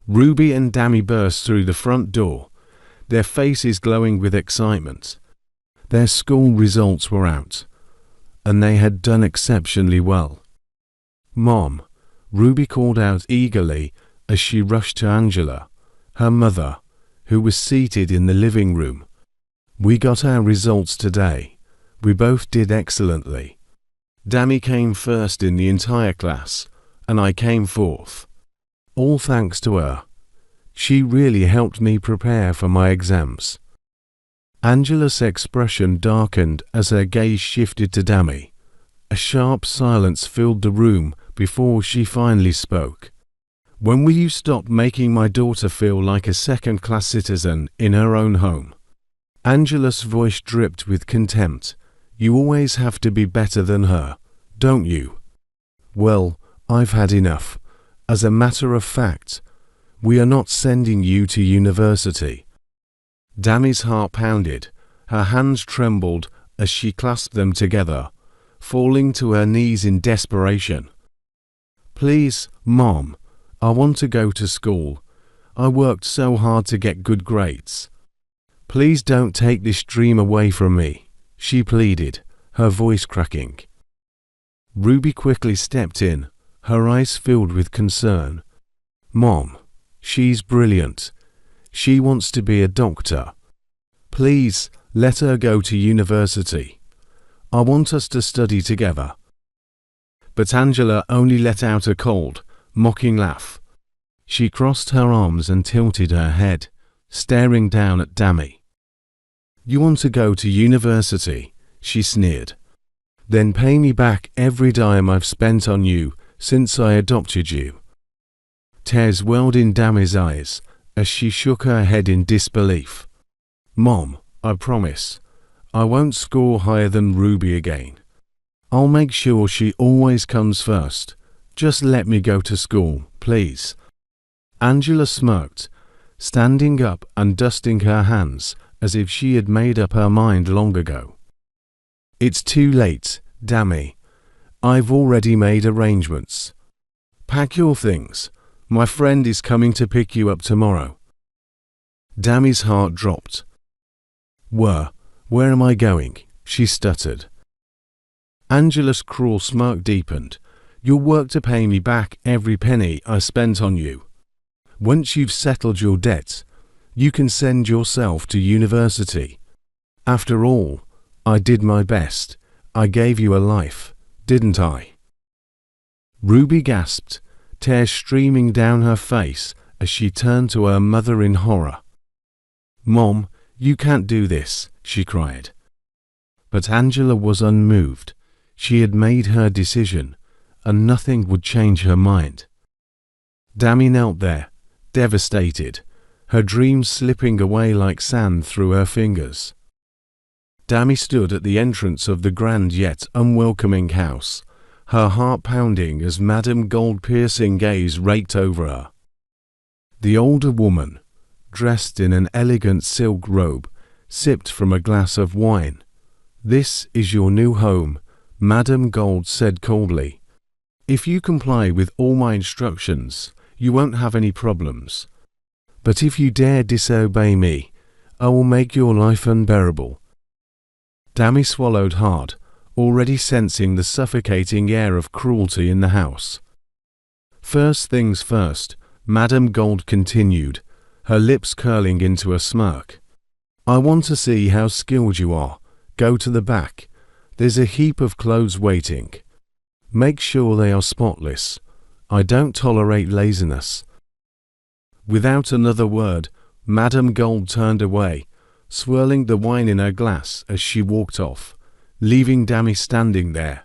Ruby and Dami burst through the front door, their faces glowing with excitement. Their school results were out, and they had done exceptionally well. "Mom," Ruby called out eagerly as she rushed to Angela, her mother, who was seated in the living room. "We got our results today. We both did excellently. Dami came first in the entire class, and I came fourth. All thanks to her. She really helped me prepare for my exams." Angela's expression darkened as her gaze shifted to Dami. A sharp silence filled the room before she finally spoke. "When will you stop making my daughter feel like a second-class citizen in her own home?" Angela's voice dripped with contempt. "You always have to be better than her, don't you?" "Well, I've had enough. As a matter of fact, we are not sending you to university." Dami's heart pounded. Her hands trembled as she clasped them together, falling to her knees in desperation. "Please, Mom, I want to go to school. I worked so hard to get good grades. Please don't take this dream away from me," she pleaded, her voice cracking. Ruby quickly stepped in, her eyes filled with concern. "Mom, she's brilliant. She wants to be a doctor. Please, let her go to university. I want us to study together." But Angela only let out a cold, mocking laugh. She crossed her arms and tilted her head, staring down at Dami. "You want to go to university?" she sneered. "Then pay me back every dime I've spent on you since I adopted you." Tears welled in Dami's eyes as she shook her head in disbelief. "Mom, I promise, I won't score higher than Ruby again. I'll make sure she always comes first. Just let me go to school, please." Angela smirked, standing up and dusting her hands as if she had made up her mind long ago. "It's too late, Dami. I've already made arrangements. Pack your things. My friend is coming to pick you up tomorrow." Dami's heart dropped. Where am I going?" she stuttered. Angela's cruel smirk deepened. "You'll work to pay me back every penny I spent on you. Once you've settled your debt, you can send yourself to university. After all, I did my best. I gave you a life, didn't I?" Ruby gasped, tears streaming down her face as she turned to her mother in horror. "Mom, you can't do this," she cried. But Angela was unmoved. She had made her decision, and nothing would change her mind. Dami knelt there, devastated, her dreams slipping away like sand through her fingers. Dami stood at the entrance of the grand yet unwelcoming house, her heart pounding as Madame Gold's piercing gaze raked over her. The older woman, dressed in an elegant silk robe, sipped from a glass of wine. "This is your new home," Madame Gold said coldly. "If you comply with all my instructions, you won't have any problems. But if you dare disobey me, I will make your life unbearable." Dami swallowed hard, already sensing the suffocating air of cruelty in the house. "First things first," Madame Gold continued, her lips curling into a smirk. "I want to see how skilled you are. Go to the back. There's a heap of clothes waiting. Make sure they are spotless. I don't tolerate laziness." Without another word, Madame Gold turned away, swirling the wine in her glass as she walked off, leaving Dami standing there,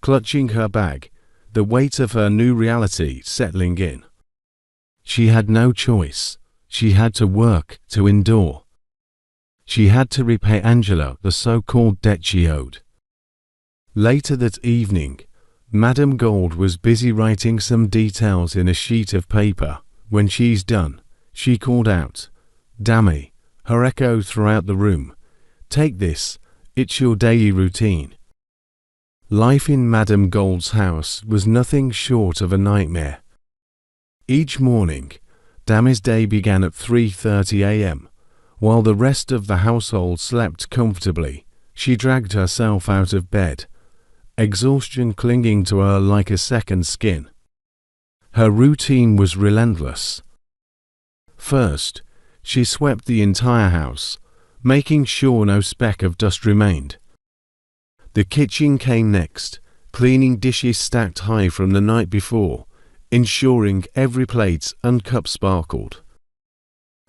clutching her bag, the weight of her new reality settling in. She had no choice. She had to work, to endure. She had to repay Angela the so-called debt she owed. Later that evening, Madame Gold was busy writing some details in a sheet of paper. When she's done, she called out, "Dami," her echo throughout the room, "take this, it's your daily routine." Life in Madame Gold's house was nothing short of a nightmare. Each morning, Dammy's day began at 3:30 a.m. While the rest of the household slept comfortably, she dragged herself out of bed, exhaustion clinging to her like a second skin. Her routine was relentless. First, she swept the entire house, making sure no speck of dust remained. The kitchen came next, cleaning dishes stacked high from the night before, ensuring every plate and cup sparkled.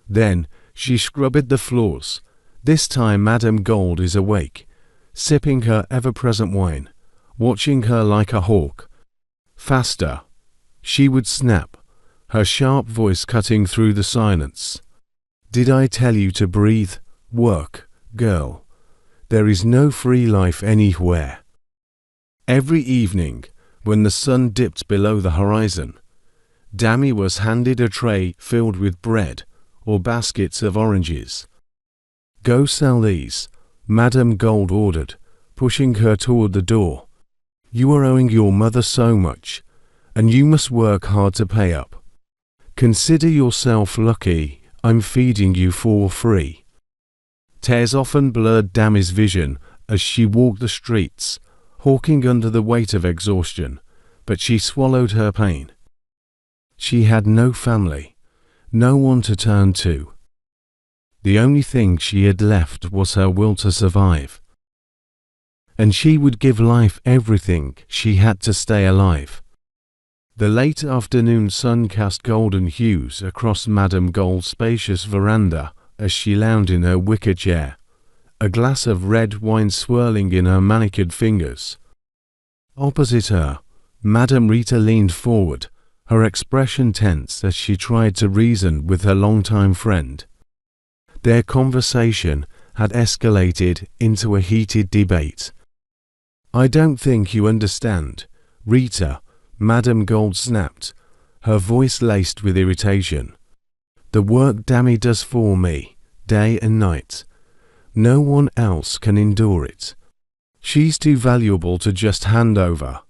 Then, she scrubbed the floors. This time Madame Gold is awake, sipping her ever-present wine, watching her like a hawk. Faster, she would snap, her sharp voice cutting through the silence. Did I tell you to breathe? Work, girl. There is no free life anywhere. Every evening, when the sun dipped below the horizon, Dammy was handed a tray filled with bread or baskets of oranges. Go sell these, Madame Gold ordered, pushing her toward the door. You are owing your mother so much, and you must work hard to pay up. Consider yourself lucky I'm feeding you for free. Tears often blurred Dammy's vision as she walked the streets, hawking under the weight of exhaustion, but she swallowed her pain. She had no family, no one to turn to. The only thing she had left was her will to survive. And she would give life everything she had to stay alive. The late afternoon sun cast golden hues across Madame Gold's spacious veranda as she lounged in her wicker chair, a glass of red wine swirling in her manicured fingers. Opposite her, Madame Rita leaned forward, her expression tense as she tried to reason with her longtime friend. Their conversation had escalated into a heated debate. I don't think you understand, Rita, Madame Gold snapped, her voice laced with irritation. The work Dammy does for me, day and night. No one else can endure it. She's too valuable to just hand over.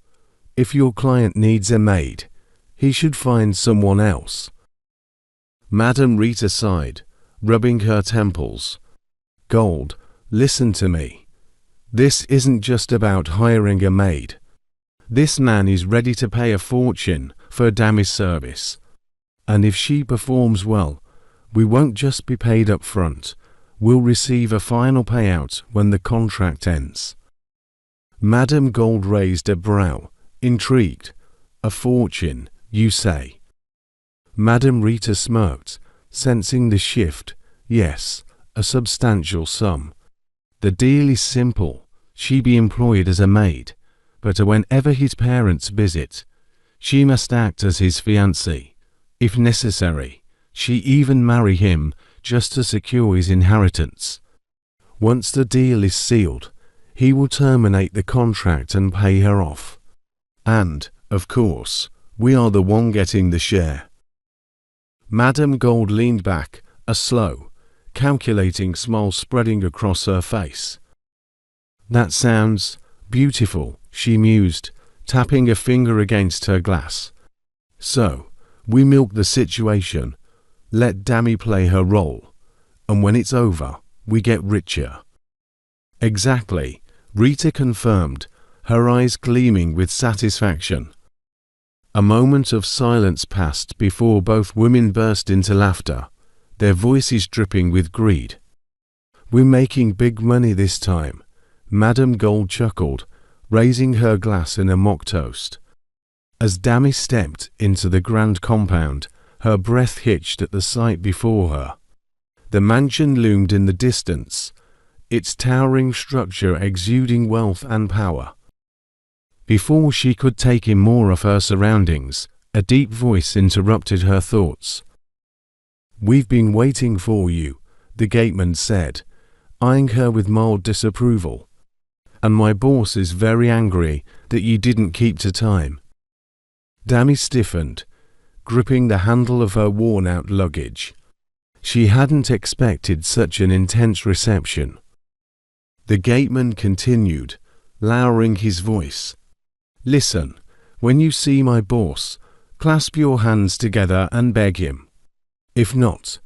If your client needs a maid, he should find someone else. Madame Rita sighed, rubbing her temples. Gold, listen to me. This isn't just about hiring a maid. This man is ready to pay a fortune for Dammy's service. And if she performs well, we won't just be paid up front, we'll receive a final payout when the contract ends. Madame Gold raised a brow, intrigued. A fortune, you say? Madame Rita smirked, sensing the shift. Yes, a substantial sum. The deal is simple. She be employed as a maid, but whenever his parents visit, she must act as his fiancée. If necessary, she even marry him just to secure his inheritance. Once the deal is sealed, he will terminate the contract and pay her off. And, of course, we are the one getting the share. Madame Gold leaned back, a slow, calculating smile spreading across her face. That sounds beautiful, she mused, tapping a finger against her glass. So, we milk the situation, let Dammy play her role, and when it's over, we get richer. Exactly, Rita confirmed, her eyes gleaming with satisfaction. A moment of silence passed before both women burst into laughter, their voices dripping with greed. We're making big money this time, Madame Gold chuckled, raising her glass in a mock toast. As Dammy stepped into the grand compound, her breath hitched at the sight before her. The mansion loomed in the distance, its towering structure exuding wealth and power. Before she could take in more of her surroundings, a deep voice interrupted her thoughts. We've been waiting for you, the gateman said, eyeing her with mild disapproval. And my boss is very angry that you didn't keep to time. Dammy stiffened, gripping the handle of her worn-out luggage. She hadn't expected such an intense reception. The gateman continued, lowering his voice. Listen, when you see my boss, clasp your hands together and beg him. If not,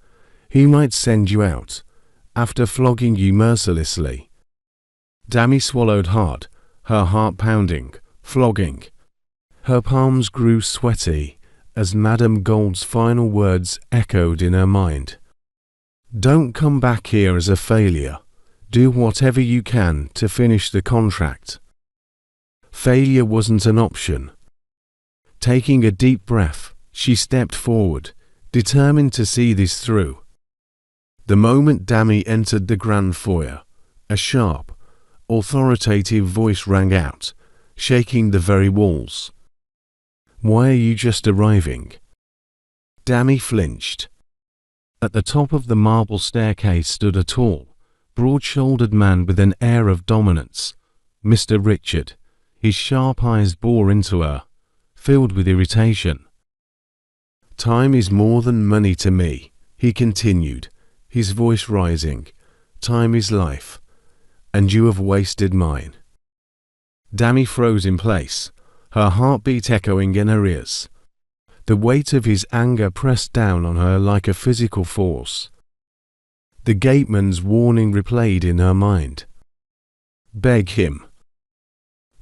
he might send you out, after flogging you mercilessly. Dami swallowed hard, her heart pounding, flogging. Her palms grew sweaty as Madame Gold's final words echoed in her mind. Don't come back here as a failure. Do whatever you can to finish the contract. Failure wasn't an option. Taking a deep breath, she stepped forward, determined to see this through. The moment Dami entered the grand foyer, a sharp, authoritative voice rang out, shaking the very walls. Why are you just arriving? Dami flinched. At the top of the marble staircase stood a tall, broad-shouldered man with an air of dominance, Mr. Richard. His sharp eyes bore into her, filled with irritation. Time is more than money to me, he continued, his voice rising. Time is life, and you have wasted mine. Dami froze in place, her heartbeat echoing in her ears. The weight of his anger pressed down on her like a physical force. The gateman's warning replayed in her mind. Beg him.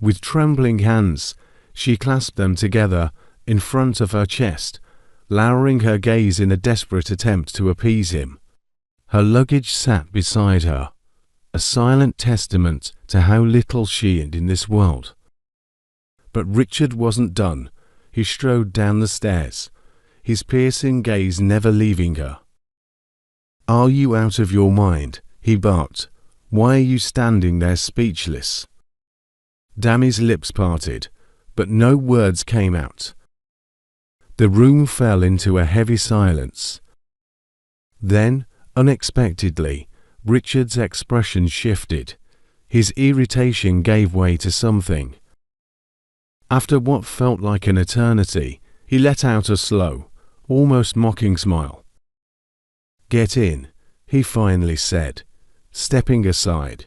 With trembling hands, she clasped them together in front of her chest, lowering her gaze in a desperate attempt to appease him. Her luggage sat beside her, a silent testament to how little she had in this world. But Richard wasn't done. He strode down the stairs, his piercing gaze never leaving her. Are you out of your mind? He barked. Why are you standing there speechless? Dami's lips parted, but no words came out. The room fell into a heavy silence. Then, unexpectedly, Richard's expression shifted. His irritation gave way to something. After what felt like an eternity, he let out a slow, almost mocking smile. Get in, he finally said, stepping aside.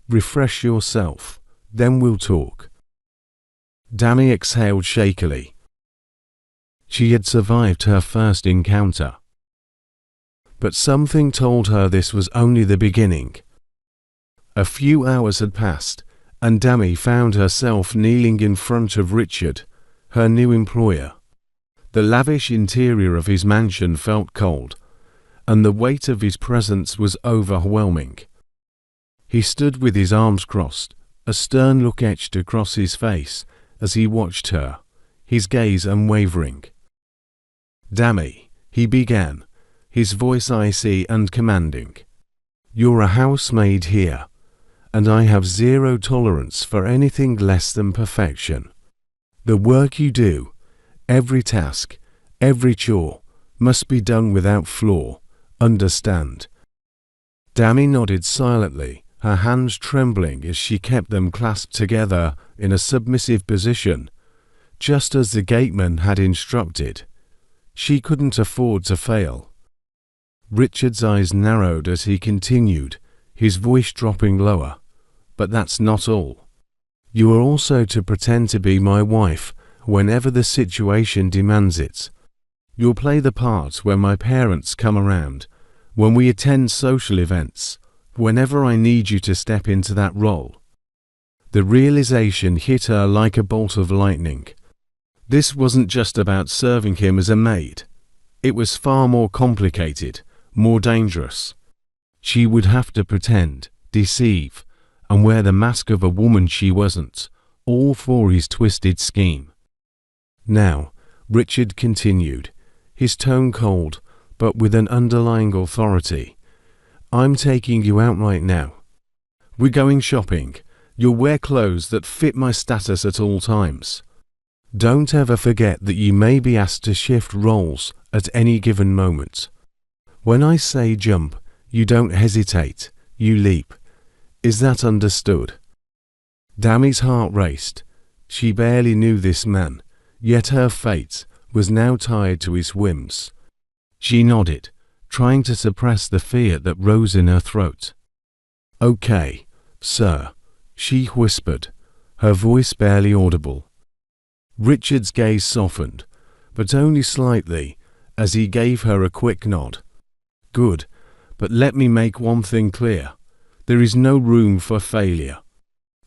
Refresh yourself, then we'll talk. Dami exhaled shakily. She had survived her first encounter. But something told her this was only the beginning. A few hours had passed, and Dami found herself kneeling in front of Richard, her new employer. The lavish interior of his mansion felt cold, and the weight of his presence was overwhelming. He stood with his arms crossed, a stern look etched across his face as he watched her, his gaze unwavering. Dami, he began, his voice icy and commanding. You're a housemaid here, and I have zero tolerance for anything less than perfection. The work you do, every task, every chore, must be done without flaw, understand? Dami nodded silently, her hands trembling as she kept them clasped together in a submissive position, just as the gateman had instructed. She couldn't afford to fail. Richard's eyes narrowed as he continued, his voice dropping lower. But that's not all. You are also to pretend to be my wife whenever the situation demands it. You'll play the part when my parents come around, when we attend social events, whenever I need you to step into that role. The realization hit her like a bolt of lightning. This wasn't just about serving him as a maid. It was far more complicated, more dangerous. She would have to pretend, deceive, and wear the mask of a woman she wasn't, all for his twisted scheme. Now, Richard continued, his tone cold, but with an underlying authority. I'm taking you out right now. We're going shopping. You'll wear clothes that fit my status at all times. Don't ever forget that you may be asked to shift roles at any given moment. When I say jump, you don't hesitate, you leap. Is that understood? Dami's heart raced. She barely knew this man, yet her fate was now tied to his whims. She nodded, trying to suppress the fear that rose in her throat. Okay, sir, she whispered, her voice barely audible. Richard's gaze softened, but only slightly, as he gave her a quick nod. Good, but let me make one thing clear. There is no room for failure.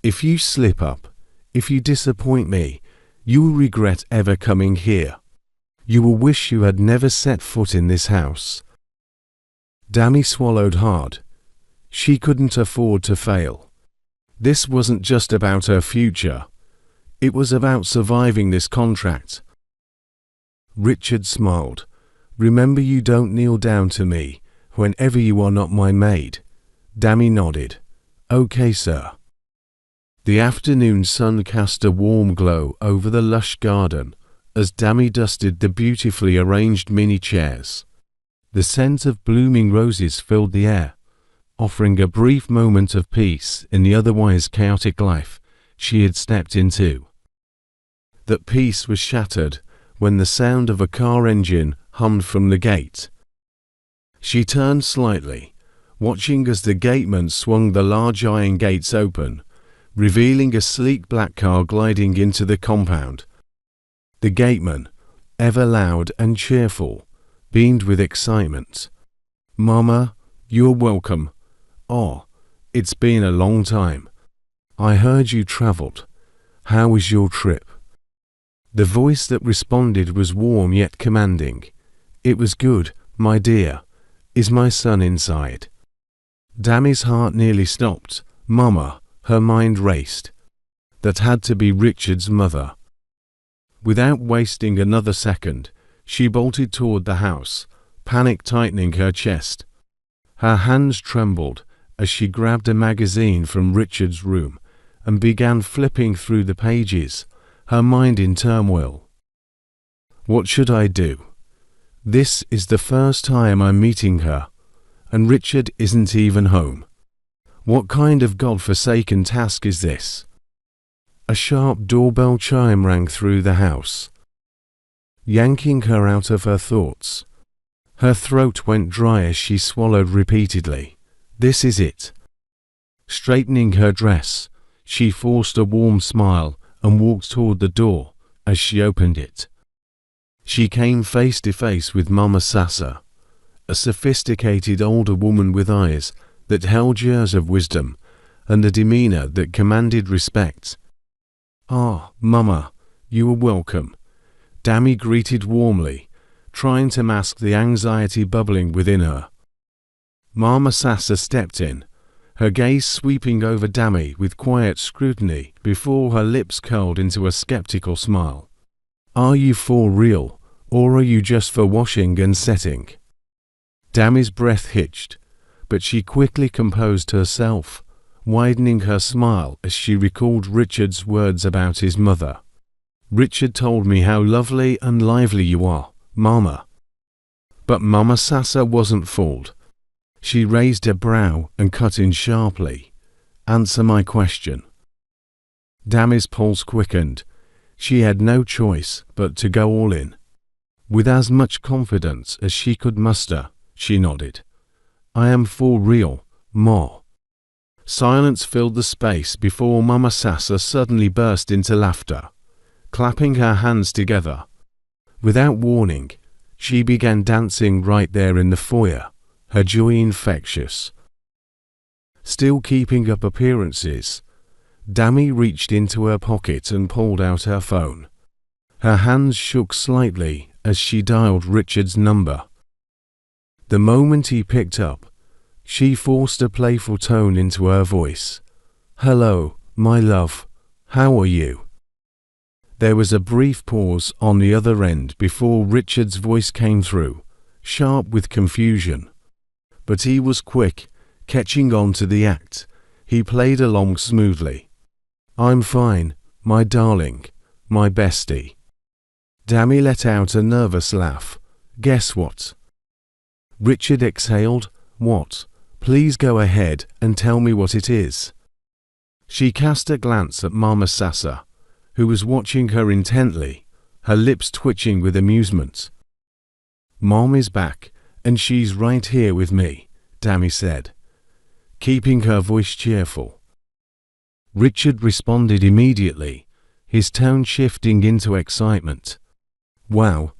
If you slip up, if you disappoint me, you will regret ever coming here. You will wish you had never set foot in this house. Dami swallowed hard. She couldn't afford to fail. This wasn't just about her future. It was about surviving this contract. Richard smiled. Remember, you don't kneel down to me whenever you are not my maid. Dami nodded. Okay, sir. The afternoon sun cast a warm glow over the lush garden as Dami dusted the beautifully arranged mini chairs. The scent of blooming roses filled the air, offering a brief moment of peace in the otherwise chaotic life she had stepped into. That peace was shattered when the sound of a car engine hummed from the gate. She turned slightly, watching as the gateman swung the large iron gates open, revealing a sleek black car gliding into the compound. The gateman, ever loud and cheerful, beamed with excitement. Mama, you're welcome. Oh, it's been a long time. I heard you traveled. How was your trip? The voice that responded was warm yet commanding. It was good, my dear. Is my son inside? Dami's heart nearly stopped. Mama, her mind raced. That had to be Richard's mother. Without wasting another second, she bolted toward the house, panic tightening her chest. Her hands trembled as she grabbed a magazine from Richard's room and began flipping through the pages, her mind in turmoil. What should I do? This is the first time I'm meeting her, and Richard isn't even home. What kind of God-forsaken task is this? A sharp doorbell chime rang through the house, yanking her out of her thoughts. Her throat went dry as she swallowed repeatedly. This is it. Straightening her dress, she forced a warm smile and walked toward the door as she opened it. She came face to face with Mama Sasa, a sophisticated older woman with eyes that held years of wisdom and a demeanor that commanded respect. Ah, Mama, you are welcome. Dami greeted warmly, trying to mask the anxiety bubbling within her. Mama Sasa stepped in, her gaze sweeping over Dami with quiet scrutiny before her lips curled into a skeptical smile. Are you for real, or are you just for washing and setting? Dami's breath hitched, but she quickly composed herself, widening her smile as she recalled Richard's words about his mother. Richard told me how lovely and lively you are, Mama. But Mama Sasa wasn't fooled. She raised a brow and cut in sharply. Answer my question. Dami's pulse quickened. She had no choice but to go all in. With as much confidence as she could muster, she nodded. I am for real, Ma. Silence filled the space before Mama Sasa suddenly burst into laughter, clapping her hands together. Without warning, she began dancing right there in the foyer, her joy infectious. Still keeping up appearances, Dami reached into her pocket and pulled out her phone. Her hands shook slightly as she dialed Richard's number. The moment he picked up, she forced a playful tone into her voice. Hello, my love. How are you? There was a brief pause on the other end before Richard's voice came through, sharp with confusion. But he was quick, catching on to the act. He played along smoothly. I'm fine, my darling, my bestie. Dami let out a nervous laugh. Guess what? Richard exhaled. What? Please go ahead and tell me what it is. She cast a glance at Mama Sasa, who was watching her intently, her lips twitching with amusement. Mom is back, and she's right here with me, Dami said, keeping her voice cheerful. Richard responded immediately, his tone shifting into excitement. Wow,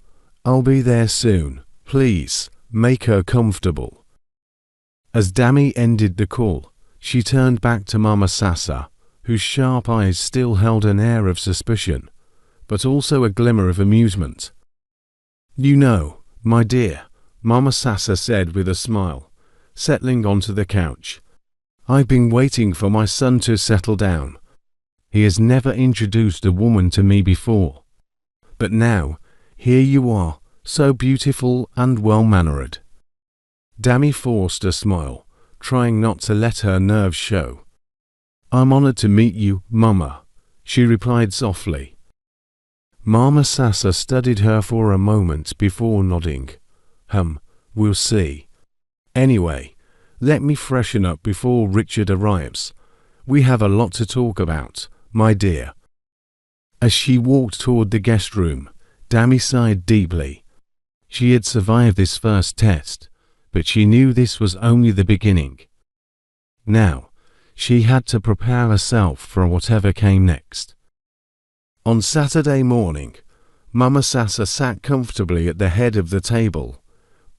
I'll be there soon. Please, make her comfortable." As Dami ended the call, she turned back to Mama Sasa, whose sharp eyes still held an air of suspicion, but also a glimmer of amusement. "You know, my dear," Mama Sasa said with a smile, settling onto the couch, "I've been waiting for my son to settle down. He has never introduced a woman to me before. But now, here you are, so beautiful and well-mannered." Dami forced a smile, trying not to let her nerves show. "I'm honored to meet you, Mama," she replied softly. Mama Sasa studied her for a moment before nodding. We'll see. Anyway, let me freshen up before Richard arrives. We have a lot to talk about, my dear." As she walked toward the guest room, Dami sighed deeply. She had survived this first test, but she knew this was only the beginning. Now, she had to prepare herself for whatever came next. On Saturday morning, Mama Sasa sat comfortably at the head of the table,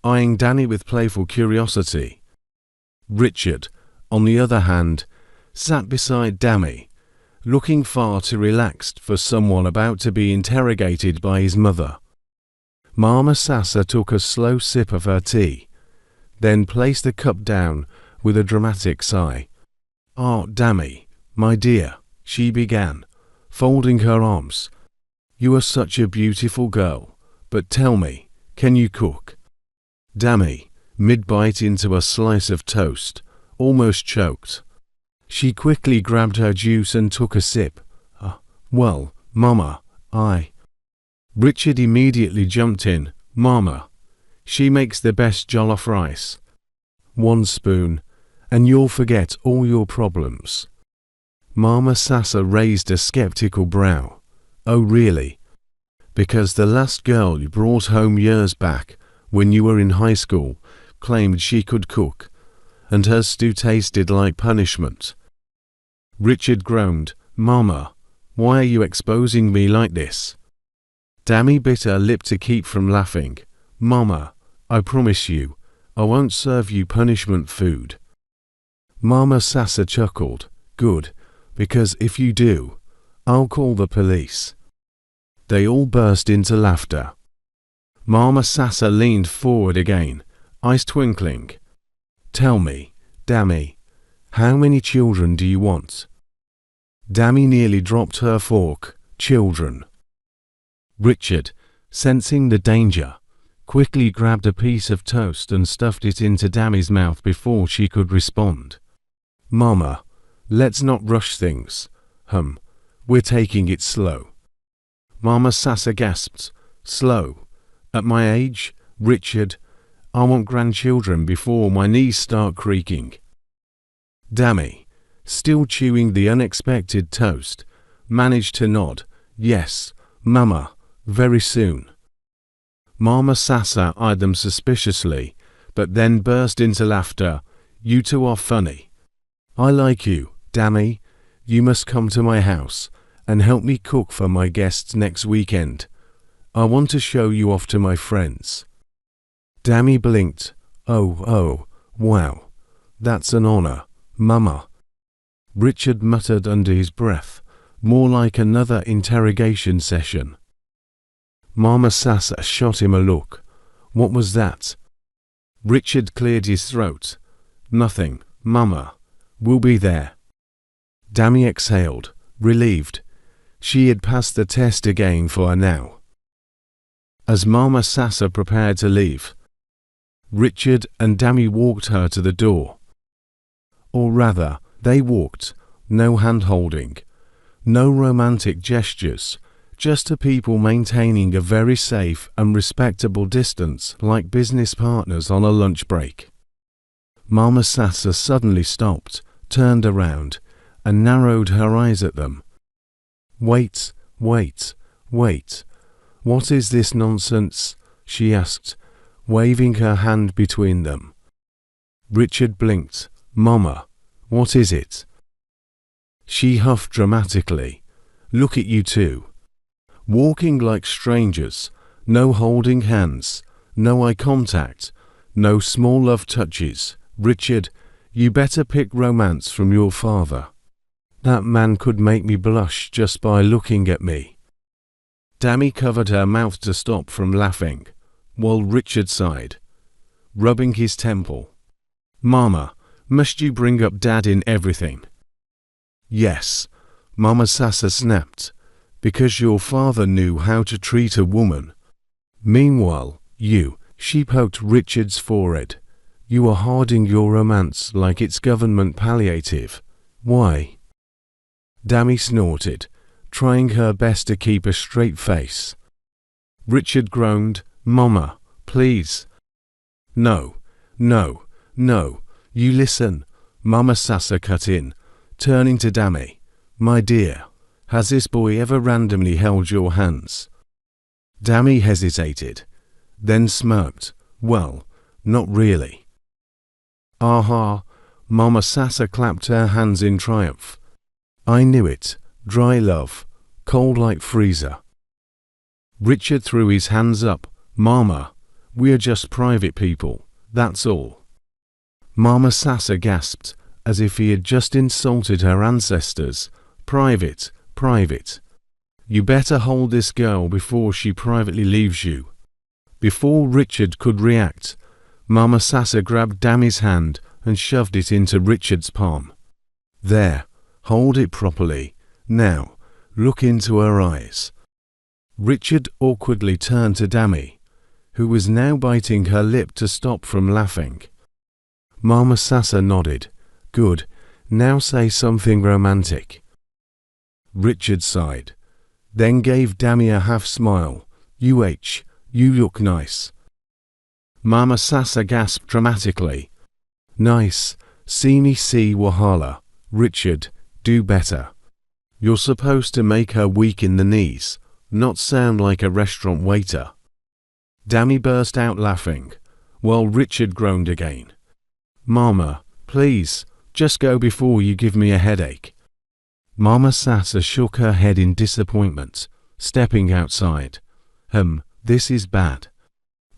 eyeing Dani with playful curiosity. Richard, on the other hand, sat beside Dami, looking far too relaxed for someone about to be interrogated by his mother. Mama Sasa took a slow sip of her tea, then placed the cup down with a dramatic sigh. "Ah, Dami, my dear," she began, folding her arms. "You are such a beautiful girl, but tell me, can you cook?" Dami, mid-bite into a slice of toast, almost choked. She quickly grabbed her juice and took a sip. Well, Mama, Richard immediately jumped in. "Mama, she makes the best jollof rice. 1 spoon, and you'll forget all your problems." Mama Sasa raised a skeptical brow. "Oh really? Because the last girl you brought home years back, when you were in high school, claimed she could cook, and her stew tasted like punishment." Richard groaned. "Mama, why are you exposing me like this?" Dami bit her lip to keep from laughing. "Mama, I promise you, I won't serve you punishment food." Mama Sasa chuckled. "Good, because if you do, I'll call the police." They all burst into laughter. Mama Sasa leaned forward again, eyes twinkling. "Tell me, Dami, how many children do you want?" Dami nearly dropped her fork. "Children." Richard, sensing the danger, quickly grabbed a piece of toast and stuffed it into Dami's mouth before she could respond. "Mama, let's not rush things. We're taking it slow." Mama Sasa gasped. "Slow? At my age, Richard, I want grandchildren before my knees start creaking." Dami, still chewing the unexpected toast, managed to nod. "Yes, Mama, very soon." Mama Sasa eyed them suspiciously, but then burst into laughter. "You two are funny. I like you, Dami. You must come to my house and help me cook for my guests next weekend. I want to show you off to my friends." Dami blinked. Oh, wow. That's an honor, Mama." Richard muttered under his breath, more like another interrogation session. Mama Sasa shot him a look. "What was that?" Richard cleared his throat. "Nothing, Mama. We'll be there." Dami exhaled, relieved. She had passed the test again for her now. As Mama Sasa prepared to leave, Richard and Dami walked her to the door. Or rather, they walked, no hand-holding, no romantic gestures, just two people maintaining a very safe and respectable distance like business partners on a lunch break. Mama Sasa suddenly stopped, turned around, and narrowed her eyes at them. Wait. What is this nonsense?" she asked, waving her hand between them. Richard blinked. "Mama, what is it?" She huffed dramatically. "Look at you two. Walking like strangers, No holding hands, no eye contact, no small love touches. Richard, you better pick romance from your father. That man could make me blush just by looking at me." Dami covered her mouth to stop from laughing, while Richard sighed, rubbing his temple. "Mama, must you bring up Dad in everything?" "Yes," Mama Sasa snapped, "because your father knew how to treat a woman. Meanwhile, she poked Richard's forehead. "You are hoarding your romance like it's government palliative. Why?" Dami snorted, trying her best to keep a straight face. Richard groaned, "Mama, please." No, you listen," Mama Sasa cut in, turning to Dami. "My dear, has this boy ever randomly held your hands?" Dami hesitated, then smirked. "Well, not really." "Aha," Mama Sasa clapped her hands in triumph. "I knew it. Dry love, cold like freezer." Richard threw his hands up. "Mama, we're just private people, that's all." Mama Sasa gasped, as if he had just insulted her ancestors. Private. You better hold this girl before she privately leaves you." Before Richard could react, Mama Sasa grabbed Dami's hand and shoved it into Richard's palm. "There, hold it properly. Now, look into her eyes." Richard awkwardly turned to Dami, who was now biting her lip to stop from laughing. Mama Sasa nodded. "Good, now say something romantic." Richard sighed, then gave Dami a half smile. You look nice." Mama Sasa gasped dramatically. "Nice, see me see Wahala. Richard, do better. You're supposed to make her weak in the knees, not sound like a restaurant waiter." Dami burst out laughing, while Richard groaned again. "Mama, please, just go before you give me a headache." Mama Sasa shook her head in disappointment, stepping outside. This is bad.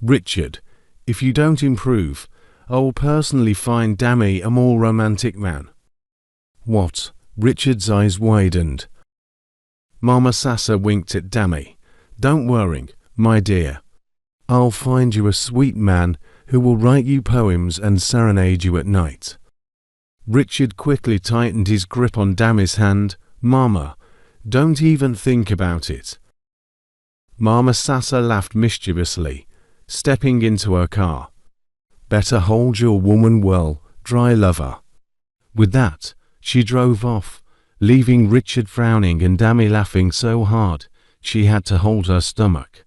Richard, if you don't improve, I'll personally find Dami a more romantic man." "What?" Richard's eyes widened. Mama Sasa winked at Dami. "Don't worry, my dear. I'll find you a sweet man who will write you poems and serenade you at night." Richard quickly tightened his grip on Dami's hand. "Mama, don't even think about it." Mama Sasa laughed mischievously, stepping into her car. "Better hold your woman well, dry lover." With that, she drove off, leaving Richard frowning and Dami laughing so hard she had to hold her stomach.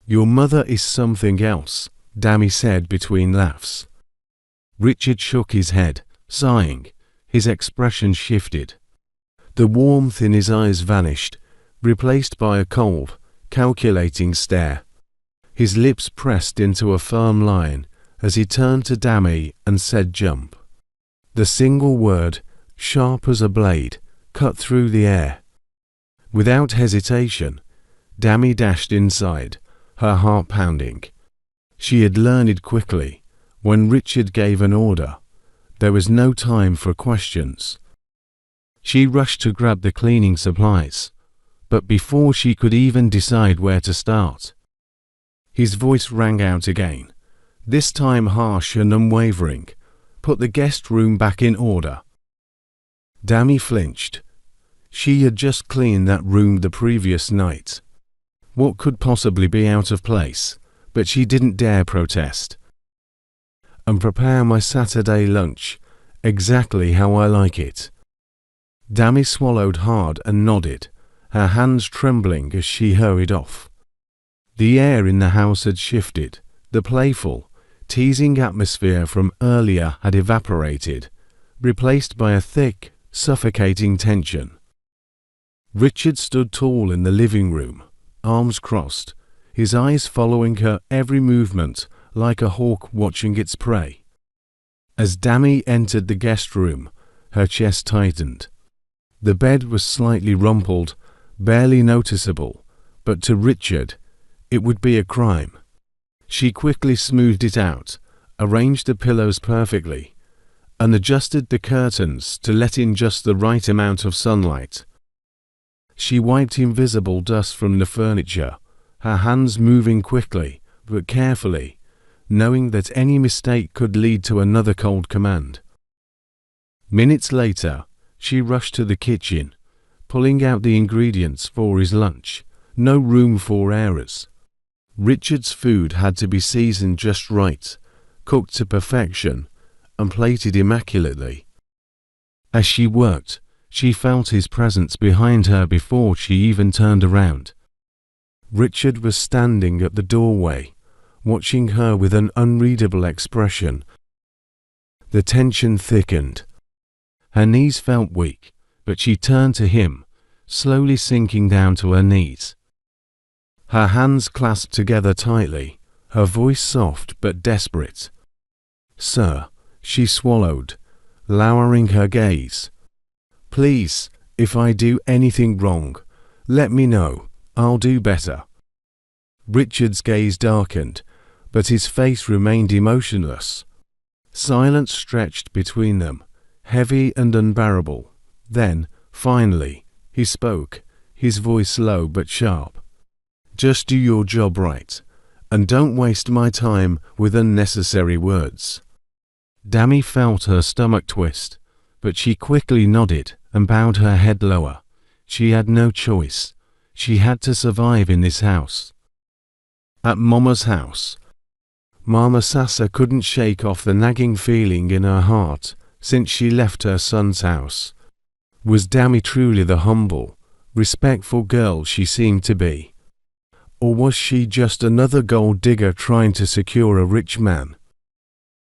"Your mother is something else," Dami said between laughs. Richard shook his head, sighing. His expression shifted. The warmth in his eyes vanished, replaced by a cold, calculating stare. His lips pressed into a firm line as he turned to Dami and said jump. The single word, sharp as a blade, cut through the air. Without hesitation, Dami dashed inside, her heart pounding. She had learned it quickly. When Richard gave an order, there was no time for questions. She rushed to grab the cleaning supplies, but before she could even decide where to start, his voice rang out again, this time harsh and unwavering. "Put the guest room back in order." Dami flinched. She had just cleaned that room the previous night. What could possibly be out of place? But she didn't dare protest. "And prepare my Saturday lunch, exactly how I like it." Dami swallowed hard and nodded, her hands trembling as she hurried off. The air in the house had shifted. The playful, teasing atmosphere from earlier had evaporated, replaced by a thick, suffocating tension. Richard stood tall in the living room, arms crossed, his eyes following her every movement like a hawk watching its prey. As Dami entered the guest room, her chest tightened. The bed was slightly rumpled, barely noticeable, but to Richard, It would be a crime. She quickly smoothed it out, arranged the pillows perfectly, and adjusted the curtains to let in just the right amount of sunlight. She wiped invisible dust from the furniture, her hands moving quickly but carefully, knowing that any mistake could lead to another cold command. Minutes later, she rushed to the kitchen, pulling out the ingredients for his lunch. No room for errors. Richard's food had to be seasoned just right, cooked to perfection, and plated immaculately. As she worked, she felt his presence behind her before she even turned around. Richard was standing at the doorway, watching her with an unreadable expression. The tension thickened. Her knees felt weak, but she turned to him, slowly sinking down to her knees. Her hands clasped together tightly, her voice soft but desperate. "Sir," she swallowed, lowering her gaze. "Please, if I do anything wrong, let me know. I'll do better." Richard's gaze darkened, but his face remained emotionless. Silence stretched between them, heavy and unbearable. Then, finally, he spoke, his voice low but sharp. "Just do your job right, and don't waste my time with unnecessary words." Dami felt her stomach twist, but she quickly nodded and bowed her head lower. She had no choice. She had to survive in this house. At Mama's house, Mama Sasa couldn't shake off the nagging feeling in her heart since she left her son's house. Was Dami truly the humble, respectful girl she seemed to be? Or was she just another gold digger trying to secure a rich man?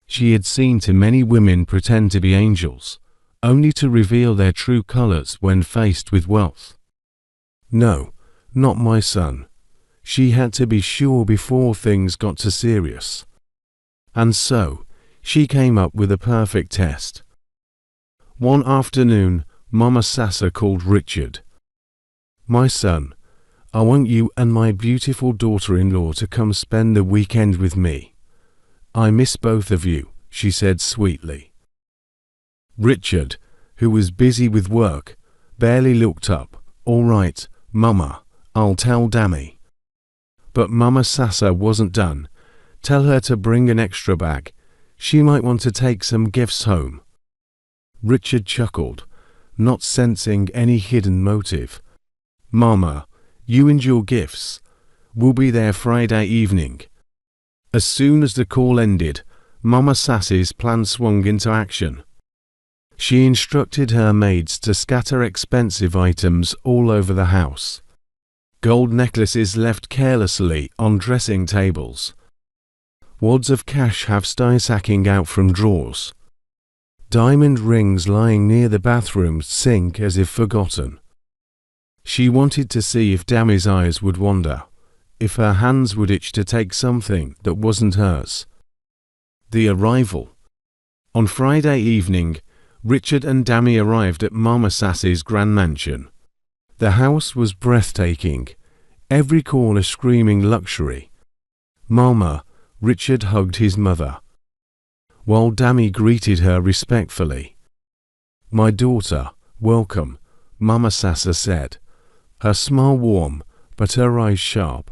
She had seen too many women pretend to be angels, only to reveal their true colors when faced with wealth. No, not my son. She had to be sure before things got too serious. And so, she came up with a perfect test. One afternoon, Mama Sasa called Richard. "My son, I want you and my beautiful daughter-in-law to come spend the weekend with me. I miss both of you," she said sweetly. Richard, who was busy with work, barely looked up. "All right, Mama, I'll tell Dami." But Mama Sasa wasn't done. "Tell her to bring an extra bag. She might want to take some gifts home." Richard chuckled, not sensing any hidden motive. "Mama, you and your gifts. We'll be there Friday evening." As soon as the call ended, Mama Sass's plan swung into action. She instructed her maids to scatter expensive items all over the house. Gold necklaces left carelessly on dressing tables. Wads of cash half sacking out from drawers. Diamond rings lying near the bathroom sink as if forgotten. She wanted to see if Dami's eyes would wander, if her hands would itch to take something that wasn't hers. The arrival. On Friday evening, Richard and Dami arrived at Mama Sass's grand mansion. The house was breathtaking, every corner screaming luxury. "Mama," Richard hugged his mother, while Dami greeted her respectfully. "My daughter, welcome," Mama Sasa said, her smile warm but her eyes sharp,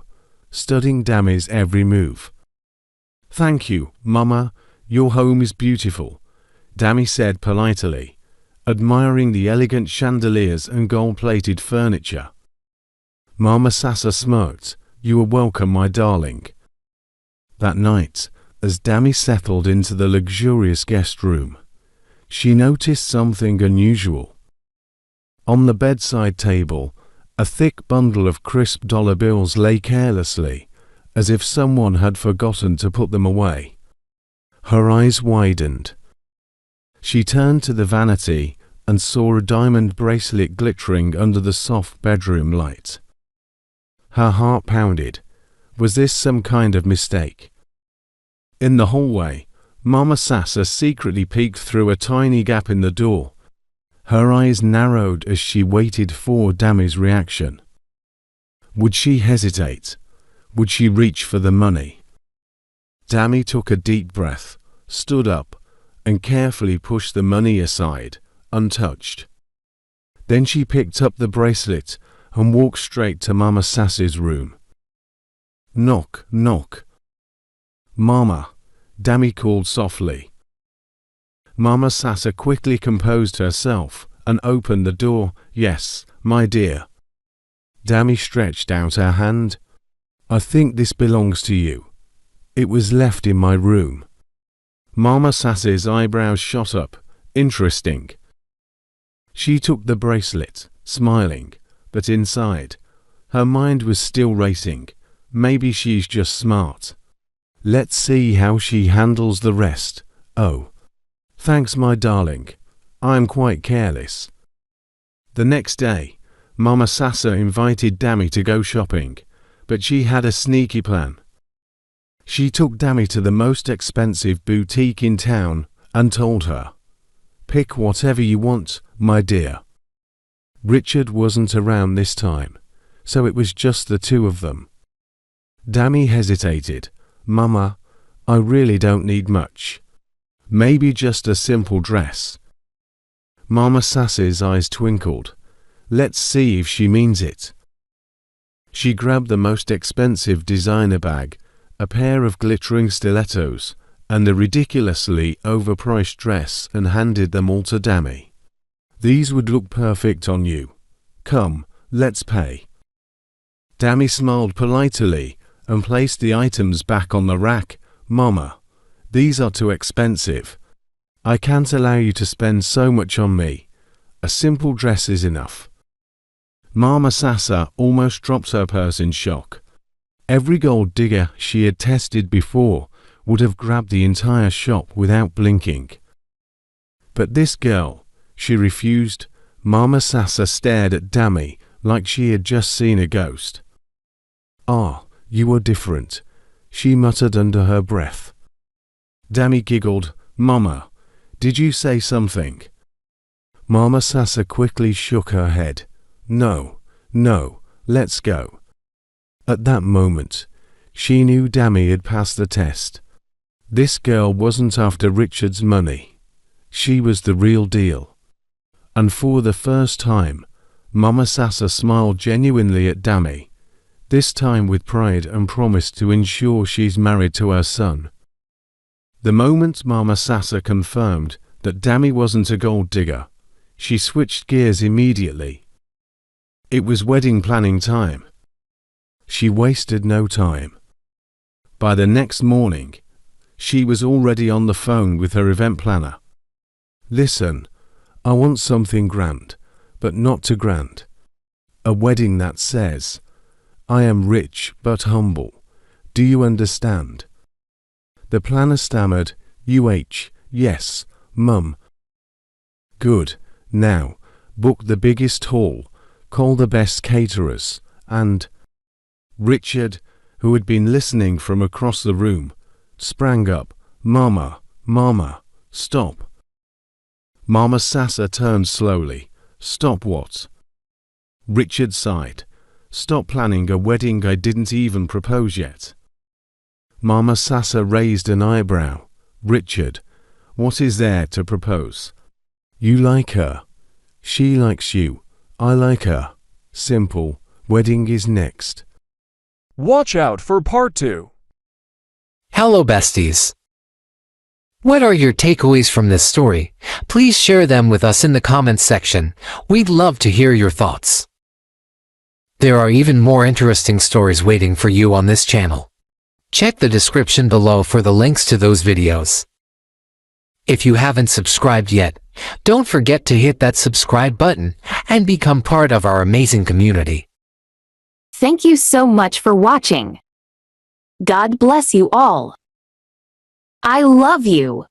studying Dami's every move. "Thank you, Mama, your home is beautiful," Dami said politely, admiring the elegant chandeliers and gold-plated furniture. Mama Sasa smirked. "You are welcome, my darling." That night, as Dami settled into the luxurious guest room, she noticed something unusual. On the bedside table, a thick bundle of crisp dollar bills lay carelessly, as if someone had forgotten to put them away. Her eyes widened. She turned to the vanity and saw a diamond bracelet glittering under the soft bedroom light. Her heart pounded. Was this some kind of mistake? In the hallway, Mama Sasa secretly peeked through a tiny gap in the door. Her eyes narrowed as she waited for Dami's reaction. Would she hesitate? Would she reach for the money? Dami took a deep breath, stood up, and carefully pushed the money aside, untouched. Then she picked up the bracelet and walked straight to Mama Sass's room. Knock, knock. Mama, Dami called softly. Mama Sassa quickly composed herself and opened the door. Yes, my dear. Dami stretched out her hand. I think this belongs to you. It was left in my room. Mama Sassa's eyebrows shot up. Interesting. She took the bracelet, smiling, but inside, her mind was still racing. Maybe she's just smart. Let's see how she handles the rest. Oh. Thanks, my darling. I'm quite careless. The next day, Mama Sassa invited Dami to go shopping, but she had a sneaky plan. She took Dami to the most expensive boutique in town and told her, "Pick whatever you want, my dear." Richard wasn't around this time, so it was just the two of them. Dami hesitated. "Mama, I really don't need much. Maybe just a simple dress." Mama Sassa's eyes twinkled. Let's see if she means it. She grabbed the most expensive designer bag, a pair of glittering stilettos, and the ridiculously overpriced dress and handed them all to Dami. "These would look perfect on you. Come, let's pay." Dami smiled politely and placed the items back on the rack. "Mama, these are too expensive. I can't allow you to spend so much on me. A simple dress is enough." Mama Sassa almost dropped her purse in shock. Every gold digger she had tested before would have grabbed the entire shop without blinking. But this girl, she refused. Mama Sassa stared at Dami like she had just seen a ghost. "Ah, you are different," she muttered under her breath. Dami giggled. "Mama, did you say something?" Mama Sassa quickly shook her head. "No, no, let's go." At that moment, she knew Dami had passed the test. This girl wasn't after Richard's money. She was the real deal. And for the first time, Mama Sassa smiled genuinely at Dami, this time with pride, and promised to ensure she's married to her son. The moment Mama Sassa confirmed that Dami wasn't a gold digger, she switched gears immediately. It was wedding planning time. She wasted no time. By the next morning, she was already on the phone with her event planner. "Listen, I want something grand, but not too grand. A wedding that says, 'I am rich but humble.' Do you understand?" The planner stammered, yes, Mum." "Good. Now, book the biggest hall, call the best caterers, and—" Richard, who had been listening from across the room, sprang up. "Mama, Mama, stop." Mama Sassa turned slowly. "Stop what?" Richard sighed. "Stop planning a wedding I didn't even propose yet." Mama Sassa raised an eyebrow. "Richard, what is there to propose? You like her. She likes you. I like her. Simple. Wedding is next." Watch out for part 2. Hello besties. What are your takeaways from this story? Please share them with us in the comments section. We'd love to hear your thoughts. There are even more interesting stories waiting for you on this channel. Check the description below for the links to those videos. If you haven't subscribed yet, don't forget to hit that subscribe button and become part of our amazing community. Thank you so much for watching. God bless you all. I love you.